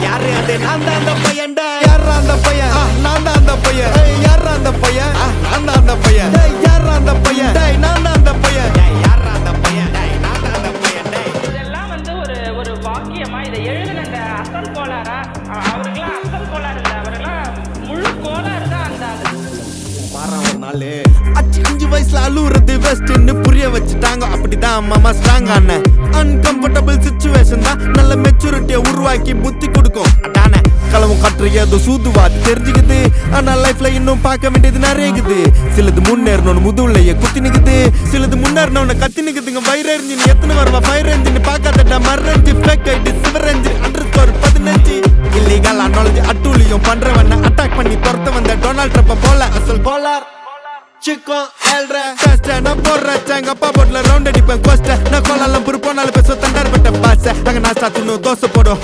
யாரு அது நான் தான் அந்த பையன்டா யாரா அந்த பையன் நான் தான் அந்த பையன் யாரா அந்த பையன் நான் தான் அந்த பையன் யாரா அந்த பையன் நான் தான் அந்த பையன் யாரா அந்த பையன் நான் தான் அந்த பையன் இதெல்லாம் வந்து ஒரு வாக்கியமா இதை எழுதின அந்த அசல் கோளாரா அவருக்கெல்லாம் அசல் கோளாறு இல்லை அவரெல்லாம் முழு கோளாறு தான் அந்த ஆளு 5 வயசுல அழுவுறது வெஸ்ட்னு புரிய வச்சுட்டாங்க அப்படிதான் மாமா ஸ்ட்ராங் ஆன அன்கம்ஃபர்டபிள் சிச்சுவேஷன் தான் நல்ல மெச்சூரிட்டியை உருவாக்கி புத்தி கொடுக்கும் அதானே களவும் கற்று ஏதோ சூதுவாது தெரிஞ்சுக்குது ஆனா லைஃப்ல இன்னும் பார்க்க வேண்டியது நிறையக்குது சிலது முன்னேறணும்னு முதுவுலையே குத்தி நிக்குது சிலது முன்னேறணும்னு கத்தி நிக்குதுங்க ஃபயர் என்ஜின் எத்தனை வருவா ஃபயர் என்ஜின் பார்க்காதடா மர்ரஞ்சி ஃபேக் ஐடி சிவரஞ்சி _15 இல்லீகல் நாலேஜ் அட்டூழியம் பண்றவன அட்டாக் பண்ணி துரத்த வந்த டொனால்ட் ட்ரம்ப் போல அசல் போலார் சிக்கோ எல்ற டெஸ்ட் நான் போடுறேன் எங்க அப்பா போட்ல ரவுண்ட் அடிப்பேன் கோஸ்ட் நான் கோலாலம் புரு போனாலும் பேச தண்டார் பட்ட பாச நாங்க நாஸ்டா தின்னு தோசை போடும்